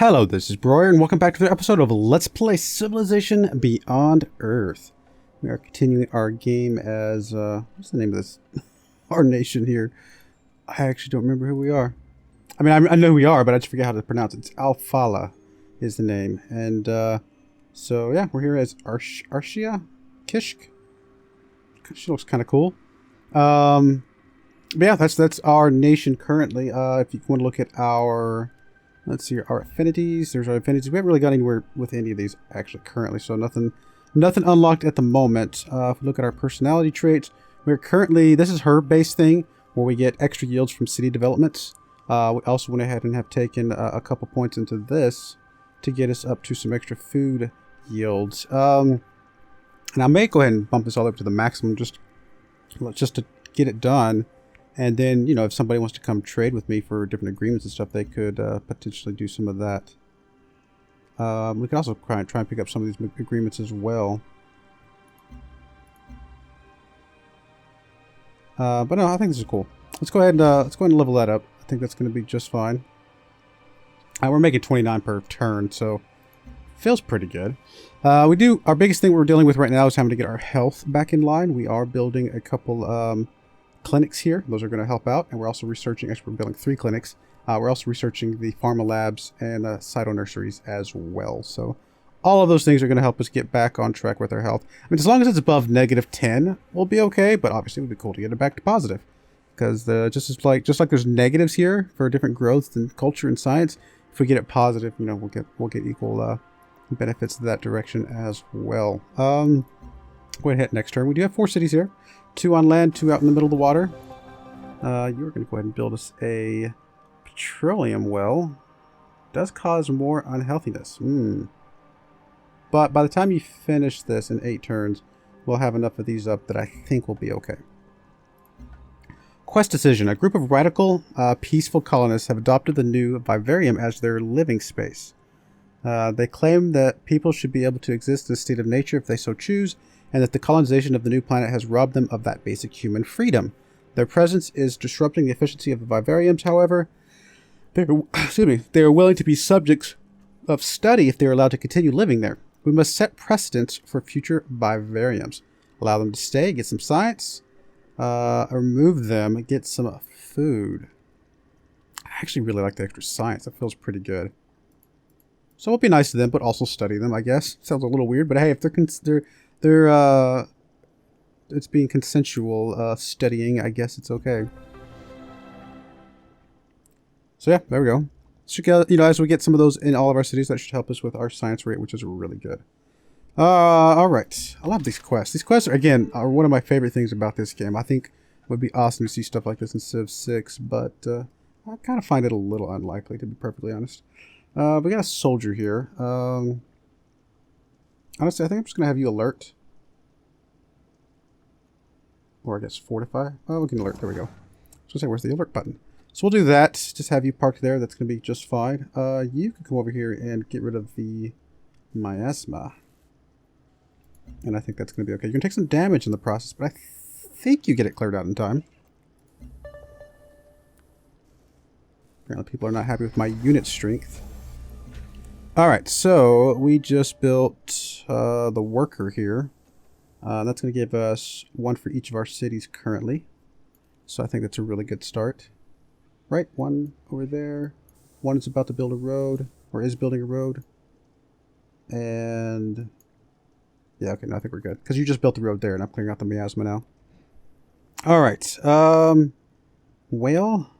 Hello, this is Broyar, and welcome back to another episode of Let's Play Civilization Beyond Earth. We are continuing our game as, what's the name of this? Our nation here. I actually don't remember who we are. I mean, I know who we are, but I just forget how to pronounce it. It's Falah is the name. And, so, yeah, we're here as Arshia Kishk. She looks kind of cool. But yeah, that's our nation currently. If you want to look at our... Let's see, our affinities. There's our affinities. We haven't really got anywhere with any of these actually currently, so nothing unlocked at the moment. If we look at our personality traits, we're currently, this is her base thing, where we get extra yields from city developments. We also went ahead and have taken a couple points into this to get us up to some extra food yields. And I may go ahead and bump this all up to the maximum just to get it done. And then, you know, if somebody wants to come trade with me for different agreements and stuff, they could potentially do some of that. We could also try and pick up some of these agreements as well. But no, I think this is cool. Let's go ahead and level that up. I think that's going to be just fine. We're making 29 per turn, so feels pretty good. Our biggest thing we're dealing with right now is having to get our health back in line. We are building a couple clinics here. Those are going to help out, and we're also researching, actually we're building 3 clinics. We're also researching the pharma labs and cyto nurseries as well. So all of those things are going to help us get back on track with our health. I mean, as long as it's above -10, we'll be okay, but obviously it would be cool to get it back to positive. Because just like there's negatives here for different growths in culture and science, if we get it positive, you know, we'll get equal benefits to that direction as well. Go ahead and hit next turn. We do have 4 cities here. 2 on land, 2 out in the middle of the water. You're going to go ahead and build us a petroleum well. Does cause more unhealthiness. But by the time you finish this in 8 turns, we'll have enough of these up that I think we'll be okay. Quest decision. A group of radical, peaceful colonists have adopted the new vivarium as their living space. They claim that people should be able to exist in a state of nature if they so choose, and that the colonization of the new planet has robbed them of that basic human freedom. Their presence is disrupting the efficiency of the vivariums, however. They are willing to be subjects of study if they are allowed to continue living there. We must set precedents for future vivariums. Allow them to stay, get some science, remove them, get some food. I actually really like the extra science. That feels pretty good. So we'll be nice to them, but also study them, I guess. Sounds a little weird, but hey, if it's being consensual studying, I guess it's okay. So yeah, there we go. You know, as we get some of those in all of our cities, that should help us with our science rate, which is really good. All right, I love these quests. These quests are one of my favorite things about this game. I think it would be awesome to see stuff like this in Civ 6, but I kind of find it a little unlikely, to be perfectly honest. We got a soldier here. Honestly, I think I'm just going to have you alert. Or I guess fortify. Oh, we can alert. There we go. So say, where's the alert button? So we'll do that. Just have you parked there. That's going to be just fine. You can come over here and get rid of the miasma. And I think that's going to be okay. You're going to take some damage in the process, but I think you get it cleared out in time. Apparently people are not happy with my unit strength. Alright, so we just built the worker here. That's going to give us 1 for each of our cities currently. So I think that's a really good start. Right, 1 over there. 1 is about to build a road, or is building a road. And yeah, okay, no, I think we're good. Because you just built the road there, and I'm clearing out the miasma now. Alright, whale.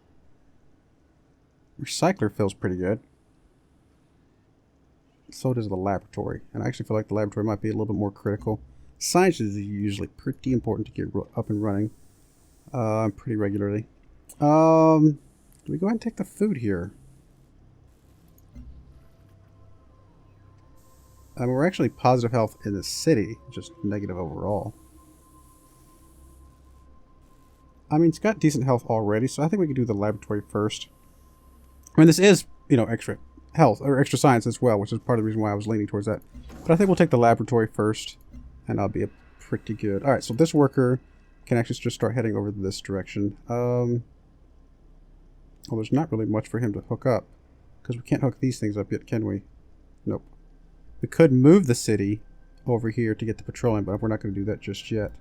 Recycler feels pretty good. So does the laboratory. And I actually feel like the laboratory might be a little bit more critical. Science is usually pretty important to get up and running pretty regularly. Do we go ahead and take the food here? We're actually positive health in the city, just negative overall. I mean, it's got decent health already, so I think we can do the laboratory first. I mean, this is, you know, extra health, or extra science as well, which is part of the reason why I was leaning towards that. But I think we'll take the laboratory first, and I'll be pretty good. Alright, so this worker can actually just start heading over this direction. Well, there's not really much for him to hook up. Because we can't hook these things up yet, can we? Nope. We could move the city over here to get the petroleum, but we're not going to do that just yet.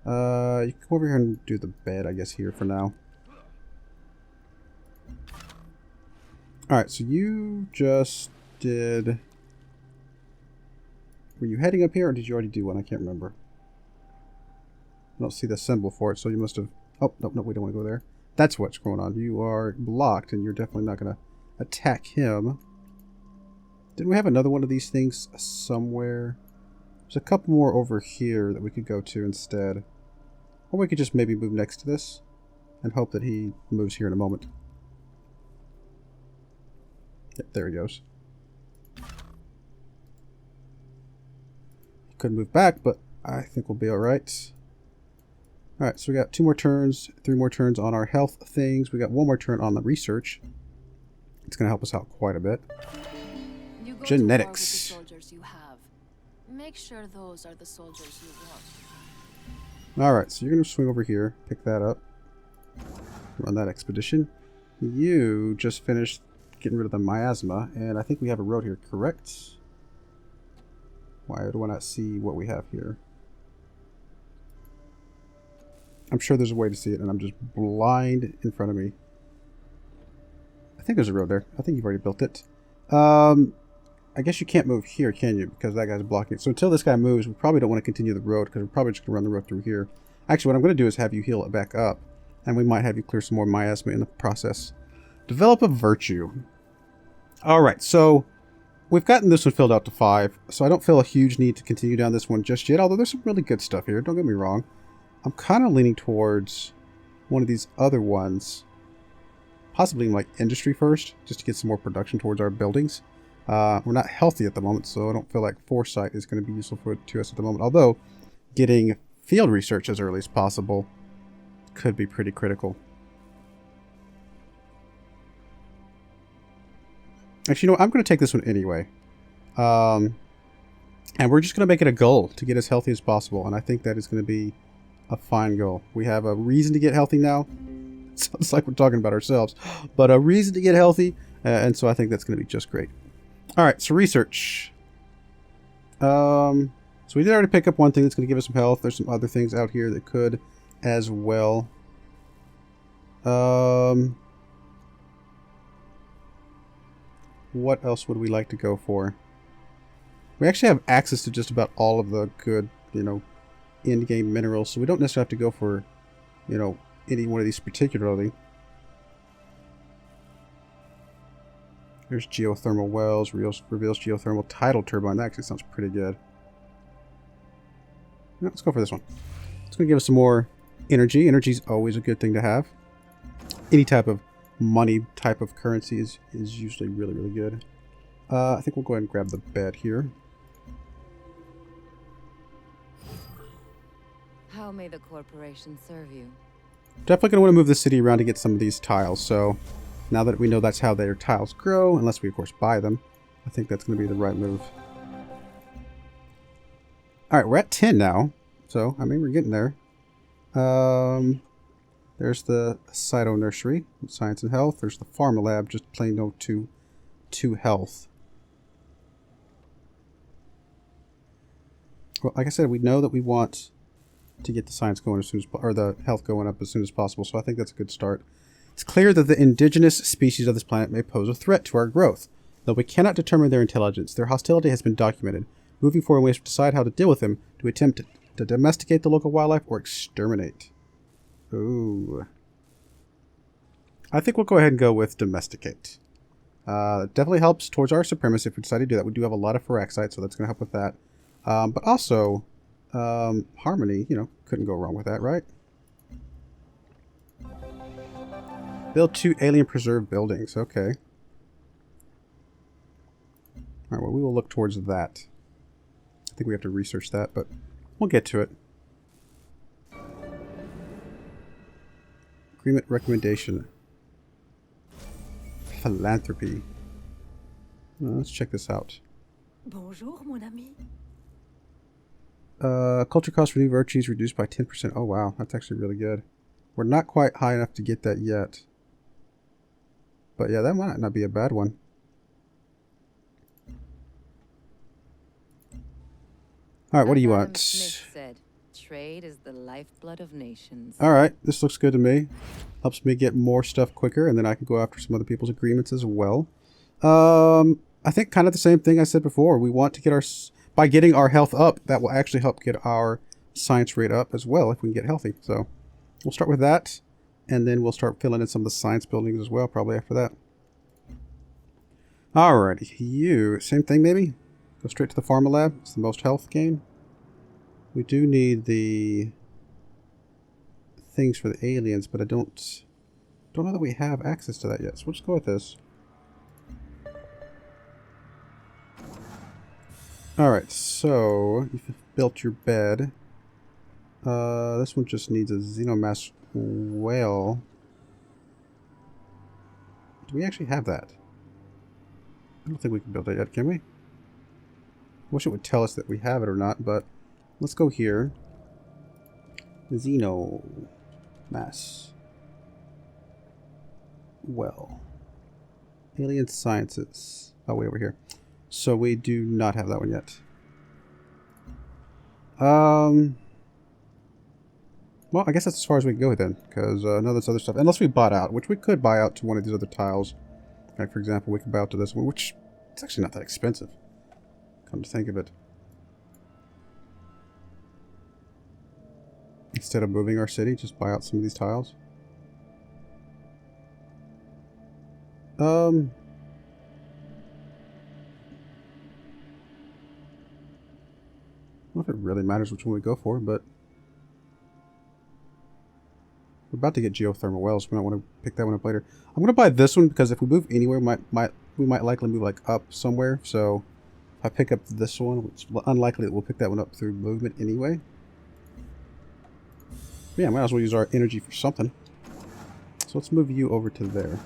You can come over here and do the bed, I guess, here for now. Alright, so you just did... Were you heading up here, or did you already do one? I can't remember. I don't see the symbol for it, so you must have... Oh, no, we don't want to go there. That's what's going on. You are blocked, and you're definitely not going to attack him. Didn't we have another one of these things somewhere? There's a couple more over here that we could go to instead. Or we could just maybe move next to this and hope that he moves here in a moment. Yep, there he goes. He couldn't move back, but I think we'll be alright. Alright, so we got 2 more turns, 3 more turns on our health things. We got 1 more turn on the research. It's going to help us out quite a bit. You go Genetics. to war with the soldiers you have. Make sure those are the soldiers you want. Alright, so you're going to swing over here, pick that up, run that expedition. You just finished getting rid of the miasma, and I think we have a road here, correct? Why do I not see what we have here? I'm sure there's a way to see it, and I'm just blind in front of me. I think there's a road there. I think you've already built it. I guess you can't move here, can you? Because that guy's blocking it. So until this guy moves, we probably don't want to continue the road, because we're probably just going to run the road through here. Actually, what I'm going to do is have you heal it back up, and we might have you clear some more miasma in the process. Develop a virtue. Alright, so we've gotten this one filled out to 5, so I don't feel a huge need to continue down this one just yet, although there's some really good stuff here, don't get me wrong. I'm kind of leaning towards one of these other ones, possibly like industry first, just to get some more production towards our buildings. We're not healthy at the moment, so I don't feel like foresight is going to be useful to us at the moment, although getting field research as early as possible could be pretty critical. Actually, you know what? I'm going to take this one anyway. And we're just going to make it a goal to get as healthy as possible. And I think that is going to be a fine goal. We have a reason to get healthy now. It sounds like we're talking about ourselves. But a reason to get healthy. And so I think that's going to be just great. Alright, so research. So we did already pick up one thing that's going to give us some health. There's some other things out here that could as well. What else would we like to go for? We actually have access to just about all of the good, you know, in-game minerals, so we don't necessarily have to go for, you know, any one of these particularly. There's geothermal wells, reveals geothermal tidal turbine. That actually sounds pretty good. No, let's go for this one. It's going to give us some more energy. Energy's always a good thing to have. Any type of money type of currency is usually really, really good. I think we'll go ahead and grab the bed here. How may the corporation serve you? Definitely going to want to move the city around to get some of these tiles, so now that we know that's how their tiles grow, unless we of course buy them, I think that's going to be the right move. Alright, we're at 10 now, so I mean we're getting there. There's the Cyto Nursery, Science and Health. There's the Pharma Lab, just plain no to health. Well, like I said, we know that we want to get the science going as soon as, or the health going up as soon as possible, so I think that's a good start. It's clear that the indigenous species of this planet may pose a threat to our growth. Though we cannot determine their intelligence, their hostility has been documented. Moving forward, we have to decide how to deal with them, to attempt to domesticate the local wildlife or exterminate. Ooh. I think we'll go ahead and go with domesticate. It definitely helps towards our supremacy if we decide to do that. We do have a lot of Pharaxite, so that's going to help with that. But also, harmony, you know, couldn't go wrong with that, right? Build 2 alien preserved buildings. Okay. Alright, well, we will look towards that. I think we have to research that, but we'll get to it. Agreement recommendation. Philanthropy. Let's check this out. Bonjour, mon ami. Culture cost for new virtues reduced by 10%. Oh wow, that's actually really good. We're not quite high enough to get that yet. But yeah, that might not be a bad one. Alright, what do you Like Adam want? Smith said, trade is the lifeblood of nations. Alright, this looks good to me. Helps me get more stuff quicker, and then I can go after some other people's agreements as well. I think kind of the same thing I said before. We want to get our... By getting our health up, that will actually help get our science rate up as well if we can get healthy. So, we'll start with that, and then we'll start filling in some of the science buildings as well, probably after that. Alrighty, you, same thing maybe? Go straight to the Pharma Lab. It's the most health gain. We do need the things for the aliens, but I don't know that we have access to that yet. So we'll just go with this. Alright, so you've built your bed. This one just needs a xenomass whale. Do we actually have that? I don't think we can build that yet, can we? Wish it would tell us that we have it or not, but let's go here. Xenomass. Well. Alien Sciences. Oh, way over here. So we do not have that one yet. Well, I guess that's as far as we can go then, because none of this other stuff, unless we bought out, which we could buy out to one of these other tiles. Like, for example, we could buy out to this one, which it's actually not that expensive. Come to think of it. Instead of moving our city, just buy out some of these tiles. I don't know if it really matters which one we go for, but we're about to get geothermal wells. We might want to pick that one up later. I'm going to buy this one because if we move anywhere, we might likely move like up somewhere. So if I pick up this one, it's unlikely that we'll pick that one up through movement anyway. Yeah, might as well use our energy for something. So let's move you over to there.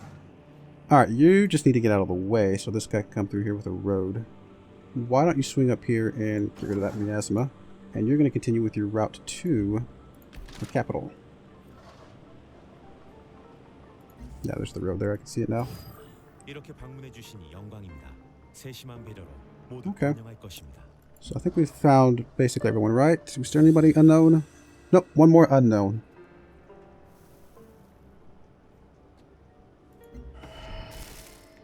Alright, you just need to get out of the way so this guy can come through here with a road. Why don't you swing up here and get rid of that miasma? And you're going to continue with your route to the capital. Yeah, there's the road there. I can see it now. Okay. So I think we've found basically everyone, right? Was there anybody unknown? Nope, one more unknown.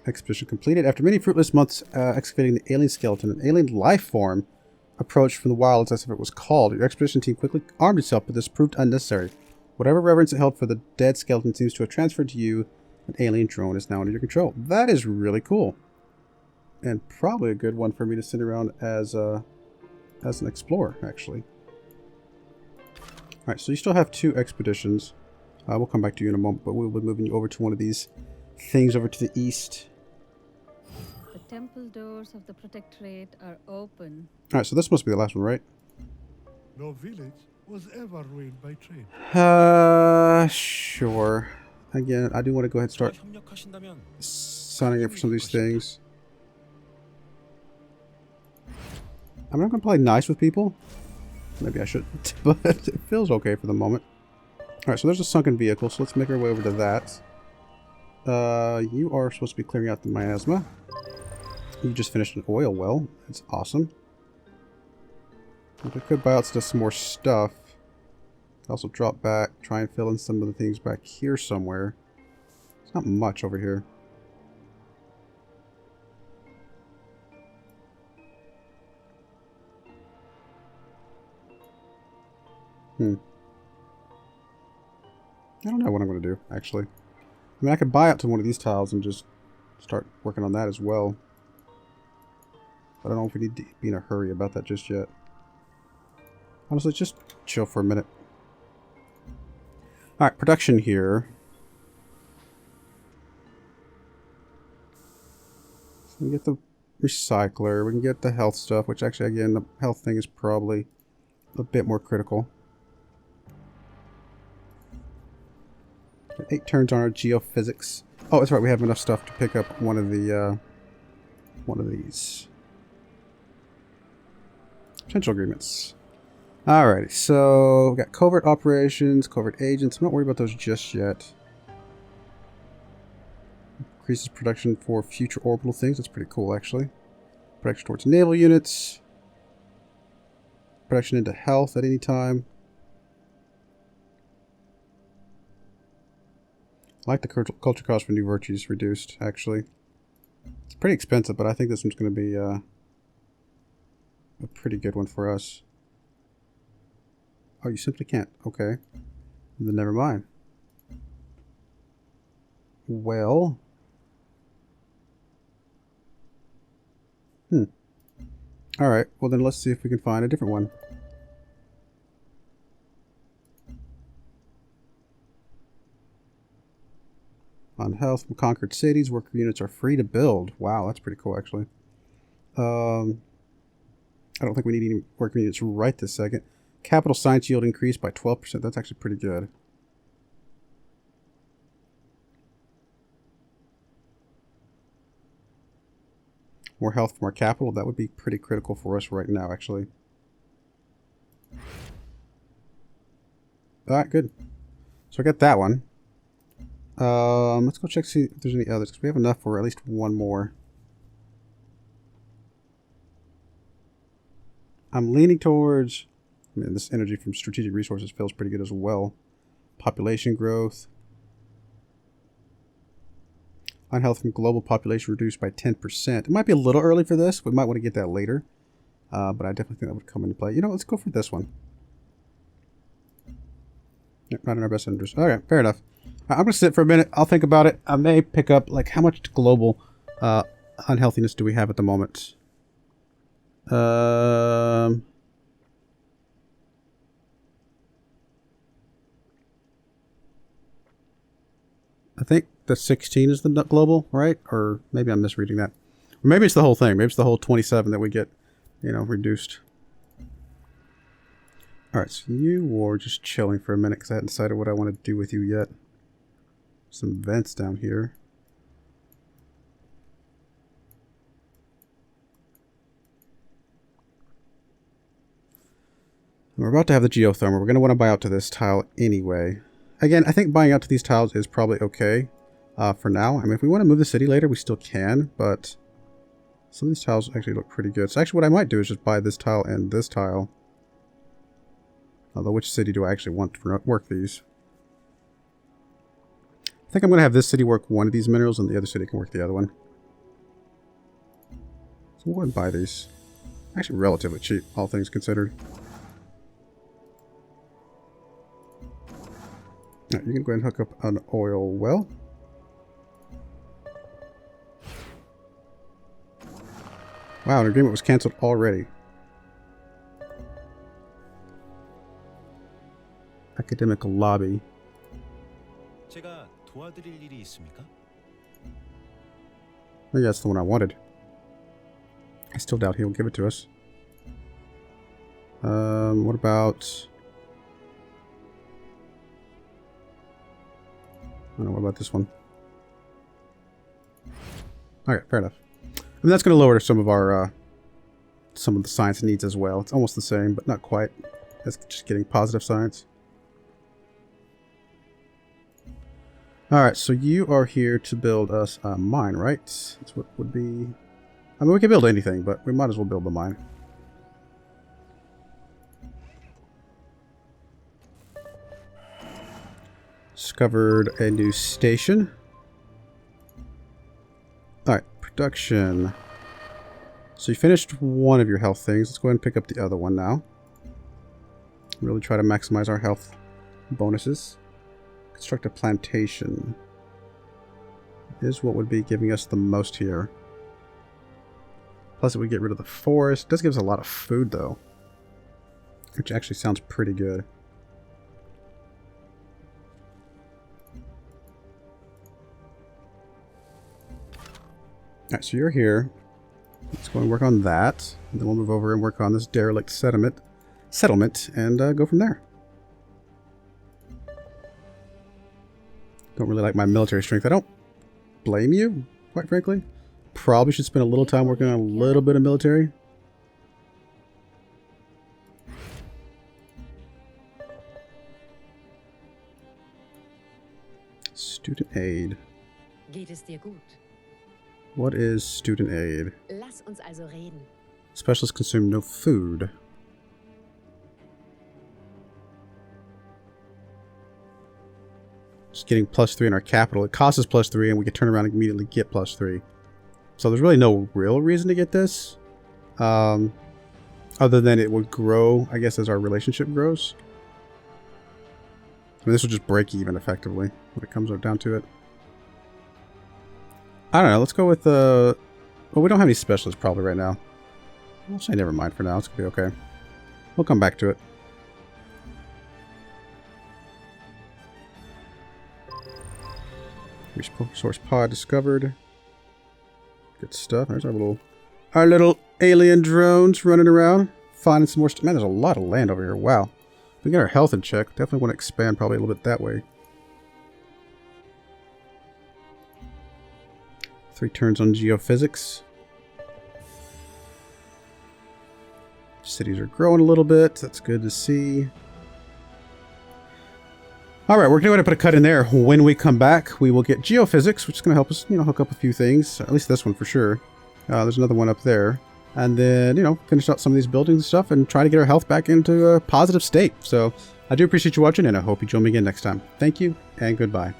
Expedition completed. After many fruitless months excavating the alien skeleton, an alien life form approached from the wilds as if it was called. Your expedition team quickly armed itself, but this proved unnecessary. Whatever reverence it held for the dead skeleton seems to have transferred to you. An alien drone is now under your control. That is really cool. And probably a good one for me to send around as an explorer, actually. Alright, so you still have 2 expeditions. We'll come back to you in a moment, but we'll be moving you over to one of these things over to the east. The temple doors of the Protectorate are open. Alright, so this must be the last one, right? No village was ever ruined by trade. Sure. Again, I do want to go ahead and start signing up for some of these things. I'm not going to play nice with people. Maybe I shouldn't, but it feels okay for the moment. Alright, so there's a sunken vehicle, so let's make our way over to that. You are supposed to be clearing out the miasma. You just finished an oil well. That's awesome. We could buy out some more stuff. Also drop back, try and fill in some of the things back here somewhere. It's not much over here. I don't know what I'm going to do, actually. I mean, I could buy up to one of these tiles and just start working on that as well. But I don't know if we need to be in a hurry about that just yet. Honestly, just chill for a minute. Alright, production here. So we can get the recycler, we can get the health stuff, which actually, again, the health thing is probably a bit more critical. 8 turns on our geophysics. Oh, that's right, we have enough stuff to pick up one of these. Potential agreements. Alrighty, so we got covert operations, covert agents. I'm not worried about those just yet. Increases production for future orbital things. That's pretty cool, actually. Production towards naval units. production into health at any time. I like the culture cost for new virtues reduced, actually. It's pretty expensive, but I think this one's going to be a pretty good one for us. Oh, you simply can't. Okay. Then never mind. Well. Alright, well then let's see if we can find a different one. On health from conquered cities, worker units are free to build. Wow, that's pretty cool actually. I don't think we need any worker units right this second. Capital science yield increased by 12%. That's actually pretty good. More health from our capital. That would be pretty critical for us right now, actually. Alright, good. So I got that one. Let's go check see if there's any others, because we have enough for at least one more. I'm leaning towards... I mean, this energy from strategic resources feels pretty good as well. Population growth. On health from global population reduced by 10%. It might be a little early for this. We might want to get that later. But I definitely think that would come into play. You know, let's go for this one. Yep, not in our best interest. Alright, fair enough. I'm going to sit for a minute. I'll think about it. I may pick up, like, how much global unhealthiness do we have at the moment? I think the 16 is the global, right? Or maybe I'm misreading that. Or maybe it's the whole thing. Maybe it's the whole 27 that we get, you know, reduced. Alright, so you were just chilling for a minute because I hadn't decided what I want to do with you yet. Some vents down here. We're about to have the geothermal. We're going to want to buy out to this tile anyway. Again, I think buying out to these tiles is probably okay for now. I mean, if we want to move the city later, we still can, but some of these tiles actually look pretty good. So actually what I might do is just buy this tile and this tile. Although, which city do I actually want to work these? I think I'm going to have this city work one of these minerals and the other city can work the other one. So we'll go ahead and buy these. Actually relatively cheap, all things considered. Right, you can go ahead and hook up an oil well. Wow, an agreement was cancelled already. Academic lobby. Oh yeah, that's the one I wanted. I still doubt he'll give it to us. What about... I don't know, what about this one? Okay, fair enough. I mean, that's going to lower some of our, some of the science needs as well. It's almost the same, but not quite. That's just getting positive science. Alright, so you are here to build us a mine, right? That's what would be... I mean, we can build anything, but we might as well build the mine. Discovered a new station. Alright, production. So you finished one of your health things. Let's go ahead and pick up the other one now. Really try to maximize our health bonuses. Construct a plantation is what would be giving us the most here. Plus it would get rid of the forest. It does give us a lot of food though, which actually sounds pretty good. Alright, so you're here. Let's go and work on that. And then we'll move over and work on this derelict settlement and go from there. Don't really like my military strength. I don't blame you, quite frankly. Probably should spend a little time working on a little bit of military. Student aid. Geht es dir gut? What is student aid? Lass uns also reden. Specialists consume no food. is getting +3 in our capital. It costs us +3, and we can turn around and immediately get +3. So there's really no real reason to get this. Other than it would grow, I guess, as our relationship grows. I mean, this will just break even, effectively, when it comes down to it. I don't know. Let's go with, well, we don't have any specialists probably right now. I'll say never mind for now. It's going to be okay. We'll come back to it. Resource pod discovered. Good stuff. There's our little alien drones running around, finding some more stuff. Man, there's a lot of land over here. Wow. We get our health in check. Definitely want to expand probably a little bit that way. 3 turns on geophysics. Cities are growing a little bit. That's good to see. Alright, we're going to go ahead and put a cut in there. When we come back, we will get geophysics, which is going to help us, hook up a few things. At least this one for sure. There's another one up there. And then, finish out some of these buildings and stuff and try to get our health back into a positive state. So, I do appreciate you watching, and I hope you join me again next time. Thank you, and goodbye.